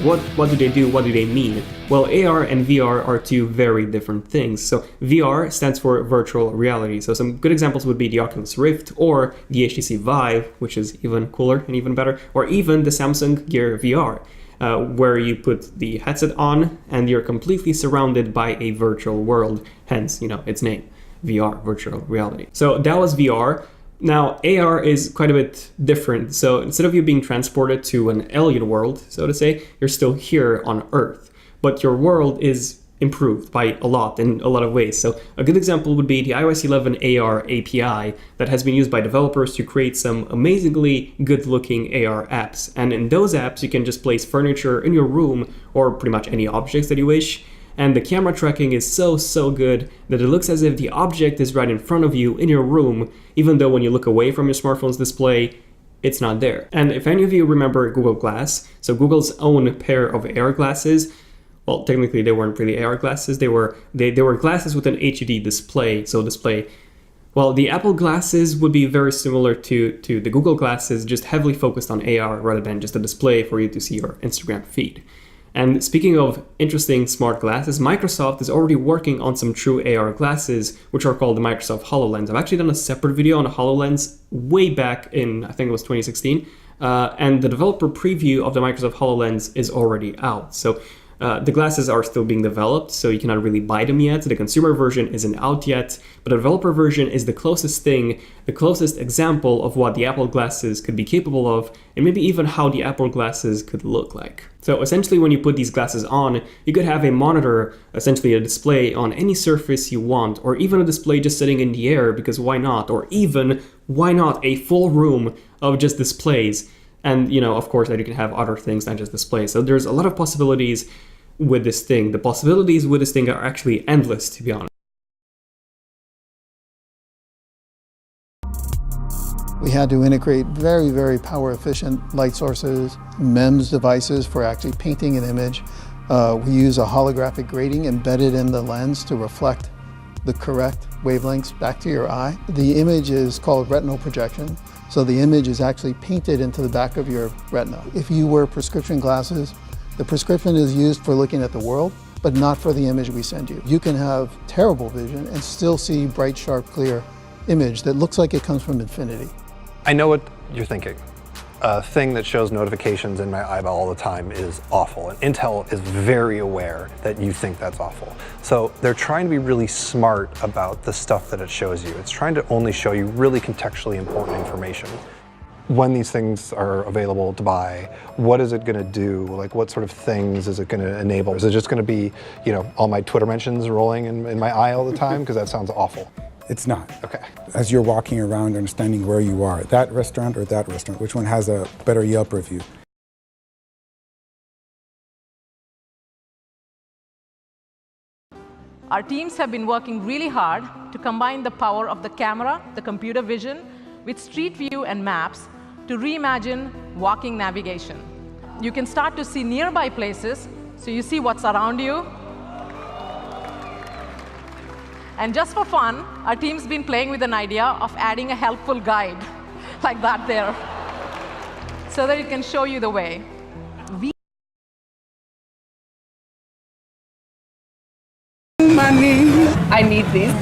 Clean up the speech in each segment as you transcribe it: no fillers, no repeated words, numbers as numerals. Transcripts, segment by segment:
What do they do? What do they mean? Well, AR and VR are two very different things. So VR stands for virtual reality. So some good examples would be the Oculus Rift or the HTC Vive, which is even cooler and even better, or even the Samsung Gear VR. Where you put the headset on and you're completely surrounded by a virtual world, hence, its name, VR, virtual reality. So that was VR. Now, AR is quite a bit different. So instead of you being transported to an alien world, so to say, you're still here on Earth, but your world is improved by a lot in a lot of ways. So a good example would be the iOS 11 AR API that has been used by developers to create some amazingly good looking AR apps. And in those apps, you can just place furniture in your room or pretty much any objects that you wish. And the camera tracking is so good that it looks as if the object is right in front of you in your room, even though when you look away from your smartphone's display, it's not there. And if any of you remember Google Glass, so Google's own pair of AR glasses, well, technically they weren't really AR glasses, they were glasses with an HUD display, well, the Apple glasses would be very similar to the Google glasses, just heavily focused on AR rather than just a display for you to see your Instagram feed. And speaking of interesting smart glasses, Microsoft is already working on some true AR glasses, which are called the Microsoft HoloLens. I've actually done a separate video on the HoloLens way back in, I think it was 2016, and the developer preview of the Microsoft HoloLens is already out. So the glasses are still being developed, so you cannot really buy them yet. The consumer version isn't out yet, but the developer version is the closest example of what the Apple glasses could be capable of, and maybe even how the Apple glasses could look like. So essentially, when you put these glasses on, you could have a monitor, essentially a display on any surface you want, or even a display just sitting in the air, because why not? Or even, why not a full room of just displays? And, of course, that you can have other things than just displays. So there's a lot of possibilities with this thing. The possibilities with this thing are actually endless, to be honest. We had to integrate very, very power efficient light sources, MEMS devices for actually painting an image. We use a holographic grating embedded in the lens to reflect the correct wavelengths back to your eye. The image is called retinal projection. So the image is actually painted into the back of your retina. If you wear prescription glasses, the prescription is used for looking at the world, but not for the image we send you. You can have terrible vision and still see bright, sharp, clear image that looks like it comes from infinity. I know what you're thinking. A thing that shows notifications in my eyeball all the time is awful, and Intel is very aware that you think that's awful. So they're trying to be really smart about the stuff that it shows you. It's trying to only show you really contextually important information. When these things are available to buy, what is it going to do? Like, what sort of things is it going to enable? Is it just going to be, all my Twitter mentions rolling in my eye all the time? Because that sounds awful. It's not. Okay. As you're walking around, understanding where you are, that restaurant or that restaurant, which one has a better Yelp review? Our teams have been working really hard to combine the power of the camera, the computer vision, with Street View and maps to reimagine walking navigation. You can start to see nearby places, so you see what's around you. And just for fun, our team's been playing with an idea of adding a helpful guide, like that there, so that it can show you the way. I need these.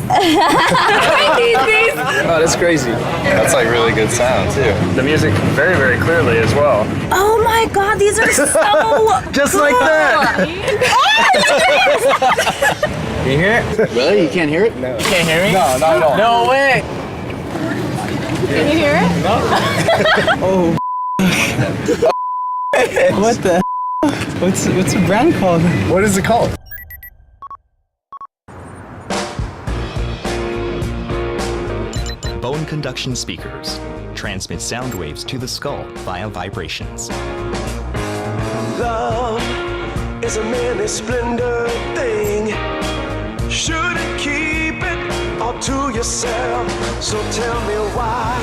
I need these. Oh, that's crazy. That's like really good sound too. The music very, very clearly as well. Oh my God, these are so Just cool. like that. Can you hear it? Really? You can't hear it? No. You can't hear me? No, not at all. No way. Can you hear it? No. Oh. What the? What's the brand called? What is it called? Bone conduction speakers transmit sound waves to the skull via vibrations. Love is a many splendor thing. Shouldn't keep it all to yourself. So tell me why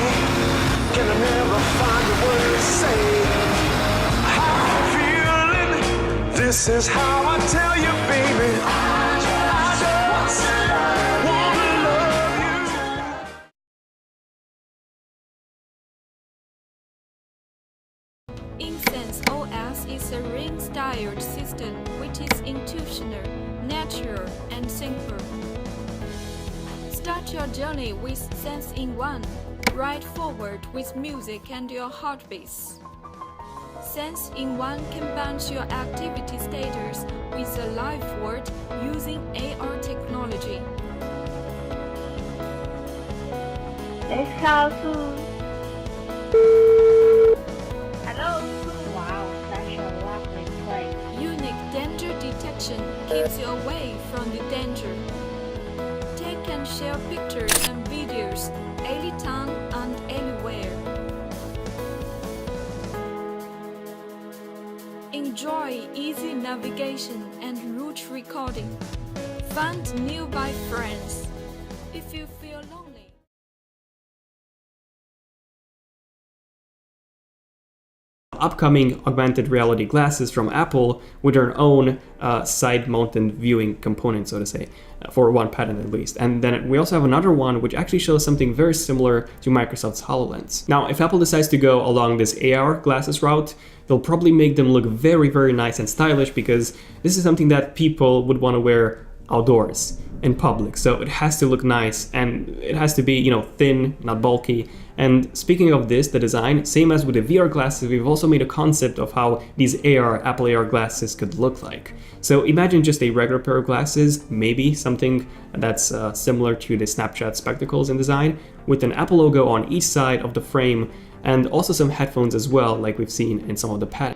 can I never find the words to say how I'm feeling? This is how I tell you, baby. I just wanna love you. Incense OS Plus is a ring-styled system which is intuitional, natural, and simple. Start your journey with Sense in One. Ride forward with music and your heartbeats. Sense in One combines your activity status with a live world using AR technology. Let's call Sue. Hello. Wow, such a lovely place. Unique danger detection keeps you away from the danger. Take and share pictures and videos anytime and anywhere. Enjoy easy navigation and route recording. Find nearby friends. If you feel lonely. Upcoming augmented reality glasses from Apple with their own side-mounted viewing component, so to say, for one patent at least. And then we also have another one which actually shows something very similar to Microsoft's HoloLens. Now, if Apple decides to go along this AR glasses route, they'll probably make them look very, very nice and stylish, because this is something that people would want to wear outdoors in public. So it has to look nice, and it has to be, you know, thin, not bulky. And speaking of this, the design, same as with the VR glasses, we've also made a concept of how these Apple AR glasses could look like. So imagine just a regular pair of glasses, maybe something that's similar to the Snapchat spectacles in design, with an Apple logo on each side of the frame, and also some headphones as well, like we've seen in some of the patents.